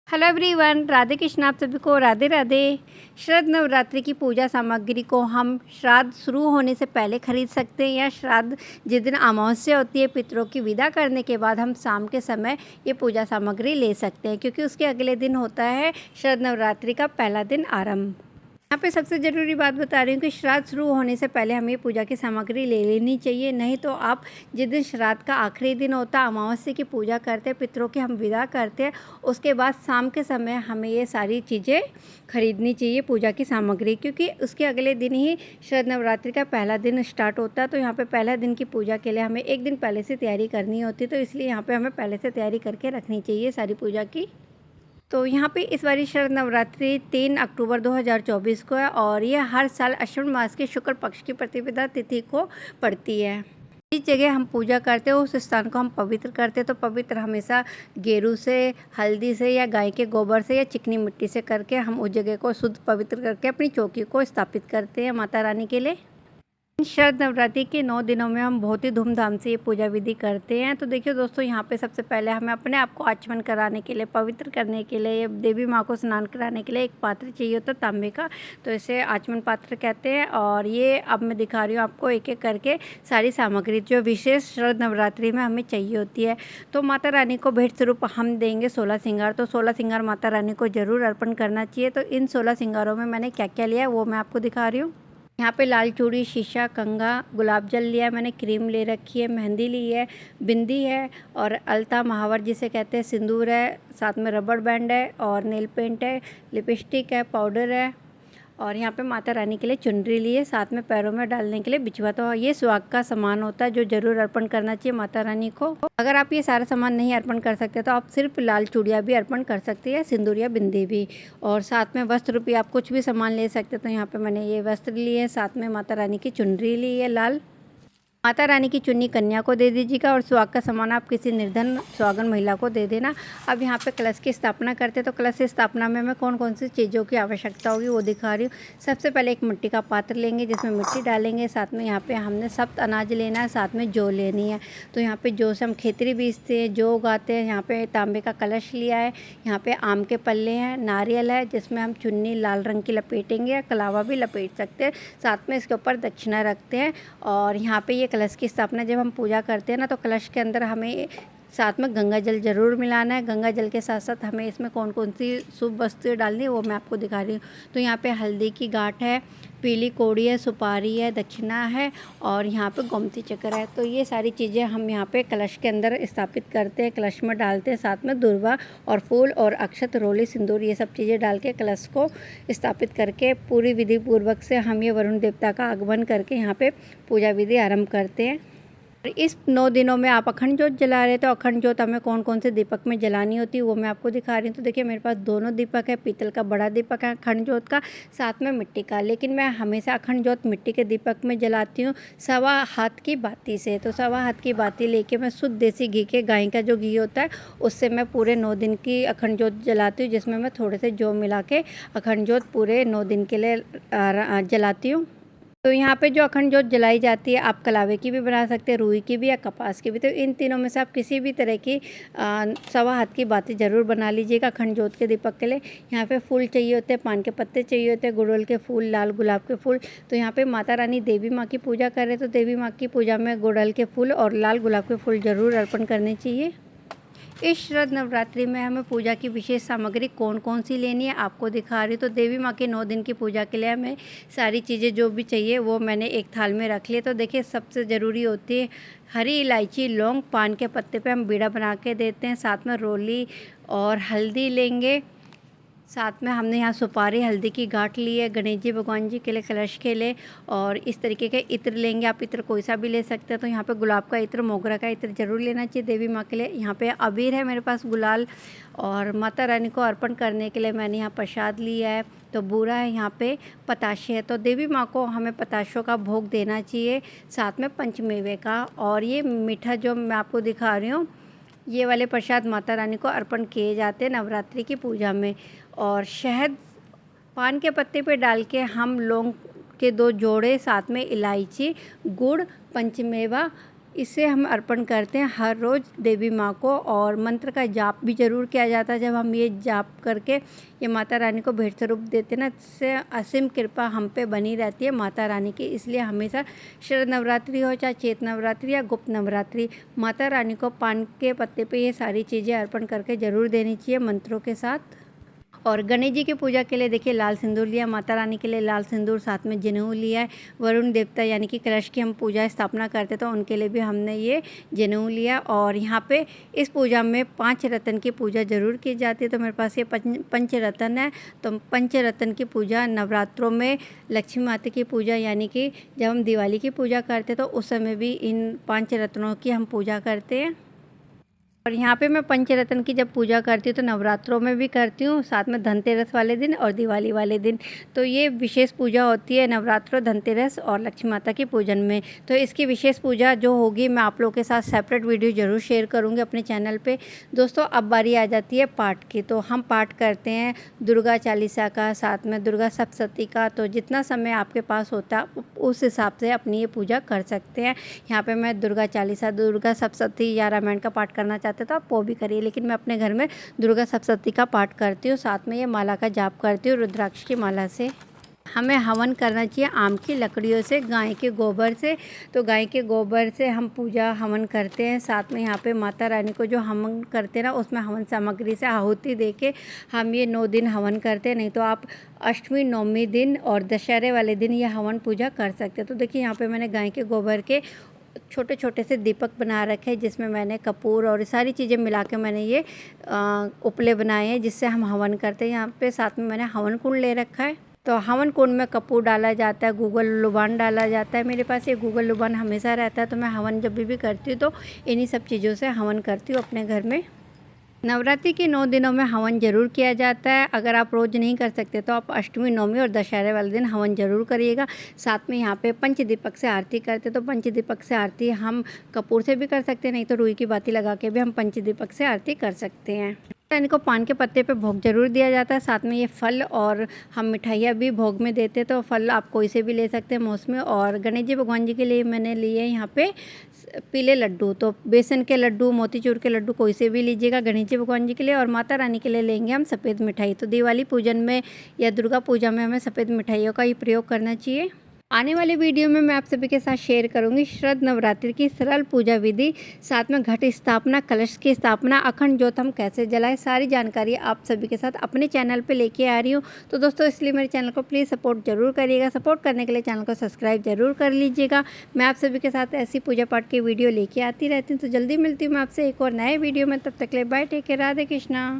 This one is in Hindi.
Hello everyone, Radhe Krishna. आप सभी को राधे राधे। श्राद्ध नवरात्रि की पूजा सामग्री को हम श्राद्ध शुरू होने से पहले खरीद सकते हैं या श्राद्ध जिस दिन अमावस्या होती है पितरों की विदा करने के बाद हम शाम के समय ये पूजा सामग्री ले सकते हैं, क्योंकि उसके अगले दिन होता है श्राद्ध नवरात्रि का पहला दिन आरंभ। यहाँ पे सबसे ज़रूरी बात बता रही हूँ कि श्राद्ध शुरू होने से पहले हमें पूजा की सामग्री ले लेनी चाहिए, नहीं तो आप जिस दिन श्राद्ध का आखिरी दिन होता है अमावस्या की पूजा करते हैं, पितरों की हम विदा करते हैं, उसके बाद शाम के समय हमें ये सारी चीज़ें खरीदनी चाहिए पूजा की सामग्री, क्योंकि उसके अगले दिन ही श्राद्ध नवरात्रि का पहला दिन स्टार्ट होता है। तो यहाँ पर पहला दिन की पूजा के लिए हमें एक दिन पहले से तैयारी करनी होती है, तो इसलिए यहाँ पर हमें पहले से तैयारी करके रखनी चाहिए सारी पूजा की। तो यहाँ पे इस बारी शरद नवरात्रि 3 अक्टूबर 2024 को है और ये हर साल अश्विन मास के शुक्ल पक्ष की प्रतिपदा तिथि को पड़ती है। जिस जगह हम पूजा करते हैं उस स्थान को हम पवित्र करते हैं, तो पवित्र हमेशा गेरू से, हल्दी से या गाय के गोबर से या चिकनी मिट्टी से करके हम उस जगह को शुद्ध पवित्र करके अपनी चौकी को स्थापित करते हैं माता रानी के लिए। शरद नवरात्रि के 9 दिनों में हम बहुत ही धूमधाम से ये पूजा विधि करते हैं। तो देखिए दोस्तों, यहाँ पे सबसे पहले हमें अपने आप को आचमन कराने के लिए, पवित्र करने के लिए, देवी माँ को स्नान कराने के लिए एक पात्र चाहिए होता है तांबे का, तो इसे आचमन पात्र कहते हैं। और ये अब मैं दिखा रही हूँ आपको एक एक करके सारी सामग्री जो विशेष शरद नवरात्रि में हमें चाहिए होती है। तो माता रानी को भेंट स्वरूप हम देंगे 16 श्रृंगार। तो 16 श्रृंगार माता रानी को ज़रूर अर्पण करना चाहिए। तो इन 16 श्रृंगारों में मैंने क्या क्या लिया है वो मैं आपको दिखा रही हूँ। यहाँ पे लाल चूड़ी, शीशा, कंघा, गुलाब जल लिया है मैंने, क्रीम ले रखी है, मेहंदी ली है, बिंदी है और अलता महावर जिसे कहते हैं, सिंदूर है, साथ में रबड़ बैंड है और नेल पेंट है, लिपस्टिक है, पाउडर है और यहाँ पे माता रानी के लिए चुनरी ली है, साथ में पैरों में डालने के लिए बिछवा। तो ये सुहाग का सामान होता है जो ज़रूर अर्पण करना चाहिए माता रानी को। अगर आप ये सारा सामान नहीं अर्पण कर सकते तो आप सिर्फ लाल चूड़ियाँ भी अर्पण कर सकते हैं, सिंदूर या बिंदी भी। और साथ में वस्त्र भी आप कुछ भी सामान ले सकते हैं। तो यहाँ पर मैंने ये वस्त्र लिए हैं, साथ में माता रानी की चुनरी ली है लाल। माता रानी की चुन्नी कन्या को दे दीजिएगा और सुहाग का सामान आप किसी निर्धन सुहागन महिला को दे देना। अब यहाँ पे कलश की स्थापना करते हैं, तो कलश की स्थापना में हमें कौन कौन सी चीज़ों की आवश्यकता होगी वो दिखा रही हूँ। सबसे पहले एक मिट्टी का पात्र लेंगे जिसमें मिट्टी डालेंगे, साथ में यहाँ पे हमने सप्त अनाज लेना है, साथ में जौ लेनी है। तो यहाँ पे जौ से हम खेतरी बीजते हैं, जौ उगाते हैं। यहाँ पे तांबे का कलश लिया है, यहाँ पे आम के पल्ले हैं, नारियल है जिसमें हम चुन्नी लाल रंग की लपेटेंगे या कलावा भी लपेट सकते हैं, साथ में इसके ऊपर दक्षिणा रखते हैं। और यहाँ पे ये कलश की स्थापना जब हम पूजा करते हैं ना, तो कलश के अंदर हमें साथ में गंगा जल ज़रूर मिलाना है। गंगा जल के साथ साथ हमें इसमें कौन कौन सी शुभ वस्तुएं डालनी है वो मैं आपको दिखा रही हूँ। तो यहाँ पे हल्दी की गांठ है, पीली कोड़ी है, सुपारी है, दक्षिणा है और यहाँ पे गोमती चक्र है। तो ये सारी चीज़ें हम यहाँ पे कलश के अंदर स्थापित करते हैं, कलश में डालते हैं, साथ में दुर्वा और फूल और अक्षत, रोली, सिंदूर, ये सब चीज़ें डाल के कलश को स्थापित करके पूरी विधि पूर्वक से हम ये वरुण देवता का आगमन करके यहाँ पे पूजा विधि आरंभ करते हैं। इस 9 दिनों में आप अखंड ज्योत जला रहे हैं, तो अखंड ज्योत हमें कौन कौन से दीपक में जलानी होती है वो मैं आपको दिखा रही हूँ। तो देखिए मेरे पास दोनों दीपक है, पीतल का बड़ा दीपक है अखंड ज्योत का, साथ में मिट्टी का। लेकिन मैं हमेशा अखंड ज्योत मिट्टी के दीपक में जलाती हूँ 1.25 हाथ की बाती से। तो 1.25 हाथ की बाती लेके मैं शुद्ध देसी घी के, गाय का जो घी होता है उससे मैं पूरे 9 दिन की अखंड ज्योत जलाती हूँ, जिसमें मैं थोड़े से जौ मिला के अखंड ज्योत पूरे 9 दिन के लिए जलाती हूँ। तो यहाँ पे जो अखंड ज्योत जलाई जाती है आप कलावे की भी बना सकते हैं, रुई की भी या कपास की भी। तो इन तीनों में से आप किसी भी तरह की 1.25 हाथ की बाती ज़रूर बना लीजिएगा अखंड ज्योत के दीपक के लिए। यहाँ पे फूल चाहिए होते हैं, पान के पत्ते चाहिए होते हैं, गुड़हल के फूल, लाल गुलाब के फूल। तो यहाँ पे माता रानी देवी माँ की पूजा कर रहे हैं, तो देवी माँ की पूजा में गुड़हल के फूल और लाल गुलाब के फूल ज़रूर अर्पण करने चाहिए। इस शरद नवरात्रि में हमें पूजा की विशेष सामग्री कौन कौन सी लेनी है आपको दिखा रही हूँ। तो देवी माँ के 9 दिन की पूजा के लिए हमें सारी चीज़ें जो भी चाहिए वो मैंने एक थाल में रख ली। तो देखिए सबसे ज़रूरी होती है हरी इलायची, लौंग, पान के पत्ते पे हम बीड़ा बना के देते हैं, साथ में रोली और हल्दी लेंगे, साथ में हमने यहाँ सुपारी, हल्दी की गांठ ली है गणेश जी भगवान जी के लिए, कलश के लिए। और इस तरीके के इत्र लेंगे, आप इत्र कोई सा भी ले सकते हैं। तो यहाँ पे गुलाब का इत्र, मोगरा का इत्र ज़रूर लेना चाहिए देवी माँ के लिए। यहाँ पे अबीर है मेरे पास, गुलाल, और माता रानी को अर्पण करने के लिए मैंने यहाँ प्रसाद लिया है। तो बूरा है, यहाँ पे पताशे है। तो देवी माँ को हमें पताशों का भोग देना चाहिए, साथ में पंचमेवे का। और ये मीठा जो मैं आपको दिखा रही हूँ, ये वाले प्रसाद माता रानी को अर्पण किए जाते हैं नवरात्रि की पूजा में। और शहद पान के पत्ते पे डाल के हम लौंग के 2 जोड़े, साथ में इलायची, गुड़, पंचमेवा, इसे हम अर्पण करते हैं हर रोज़ देवी माँ को। और मंत्र का जाप भी ज़रूर किया जाता है। जब हम ये जाप करके ये माता रानी को भेंट स्वरूप देते हैं ना, इससे असीम कृपा हम पे बनी रहती है माता रानी की। इसलिए हमेशा शरद नवरात्रि हो चाहे चैत नवरात्रि या गुप्त नवरात्रि, माता रानी को पान के पत्ते पे ये सारी चीज़ें अर्पण करके ज़रूर देनी चाहिए मंत्रों के साथ। और गणेश जी की पूजा के लिए देखिए लाल सिंदूर लिया, माता रानी के लिए लाल सिंदूर, साथ में जनेऊ लिया है। वरुण देवता यानी कि कलश की हम पूजा स्थापना करते तो उनके लिए भी हमने ये जनेऊ लिया। और यहाँ पे इस पूजा में 5 रत्न की पूजा ज़रूर की जाती है। तो मेरे पास ये पंच रत्न है। तो पंच रत्न की पूजा नवरात्रों में लक्ष्मी माता की पूजा यानी कि जब हम दिवाली की पूजा करते तो उस समय भी इन 5 रत्नों की हम पूजा करते हैं। और यहाँ पे मैं पंचरत्न की जब पूजा करती हूँ तो नवरात्रों में भी करती हूँ, साथ में धनतेरस वाले दिन और दिवाली वाले दिन। तो ये विशेष पूजा होती है नवरात्रों, धनतेरस और लक्ष्मी माता की पूजन में। तो इसकी विशेष पूजा जो होगी मैं आप लोगों के साथ सेपरेट वीडियो ज़रूर शेयर करूँगी अपने चैनल पे। दोस्तों अब बारी आ जाती है पाठ की। तो हम पाठ करते हैं दुर्गा चालीसा का, साथ में दुर्गा सप्तशती का। तो जितना समय आपके पास होता है उस हिसाब से अपनी ये पूजा कर सकते हैं। यहाँ पर मैं दुर्गा चालीसा, दुर्गा सप्तशती या रामायण का पाठ करना चाहते तो आप वो भी करिए, लेकिन मैं अपने घर में दुर्गा सप्तशती का पाठ करती हूँ, साथ में ये माला का जाप करती हूँ रुद्राक्ष की माला से। हमें हवन करना चाहिए आम की लकड़ियों से, गाय के गोबर से। तो गाय के गोबर से हम पूजा हवन करते हैं। साथ में यहाँ पे माता रानी को जो हवन करते हैं ना, उसमें हवन सामग्री से आहुति देके हम ये 9 दिन हवन करते हैं। नहीं तो आप अष्टमी, नवमी दिन और दशहरे वाले दिन ये हवन पूजा कर सकते हैं। तो देखिए यहाँ पे मैंने गाय के गोबर के छोटे छोटे से दीपक बना रखे हैं, जिसमें मैंने कपूर और सारी चीज़ें मिला के मैंने ये उपले बनाए हैं जिससे हम हवन करते हैं। यहाँ पे साथ में मैंने हवन कुंड ले रखा है। तो हवन कुंड में कपूर डाला जाता है, गूगल लुबान डाला जाता है। मेरे पास ये गूगल लुबान हमेशा रहता है। तो मैं हवन जब भी करती हूँ तो इन्हीं सब चीज़ों से हवन करती हूँ अपने घर में। नवरात्रि के 9 दिनों में हवन ज़रूर किया जाता है। अगर आप रोज़ नहीं कर सकते तो आप अष्टमी, नवमी और दशहरे वाले दिन हवन ज़रूर करिएगा। साथ में यहाँ पे पंचदीपक से आरती करते तो पंचदीपक से आरती हम कपूर से भी कर सकते हैं, नहीं तो रुई की बाती लगा के भी हम पंचदीपक से आरती कर सकते हैं। इनको पान के पत्ते पे भोग जरूर दिया जाता है। साथ में ये फल और हम मिठाइयाँ भी भोग में देते हैं। तो फल आप कोई से भी ले सकते हैं मौसमी। और गणेश जी भगवान जी के लिए मैंने लिए यहाँ पे पीले लड्डू। तो बेसन के लड्डू, मोतीचूर के लड्डू कोई से भी लीजिएगा गणेश जी भगवान जी के लिए। और माता रानी के लिए लेंगे हम सफ़ेद मिठाई। तो दिवाली पूजन में या दुर्गा पूजा में हमें सफ़ेद मिठाइयों का ही प्रयोग करना चाहिए। आने वाले वीडियो में मैं आप सभी के साथ शेयर करूंगी शरद नवरात्रि की सरल पूजा विधि, साथ में घट स्थापना, कलश की स्थापना, अखंड ज्योत हम कैसे जलाएं, सारी जानकारी आप सभी के साथ अपने चैनल पे लेके आ रही हूँ। तो दोस्तों इसलिए मेरे चैनल को प्लीज़ सपोर्ट जरूर करिएगा। सपोर्ट करने के लिए चैनल को सब्सक्राइब जरूर कर लीजिएगा। मैं आप सभी के साथ ऐसी पूजा पाठ की वीडियो लेके आती रहती हूँ। तो जल्दी मिलती हूँ मैं आपसे एक और नए वीडियो में। तब तक के लिए bye, take care, Radhe Krishna.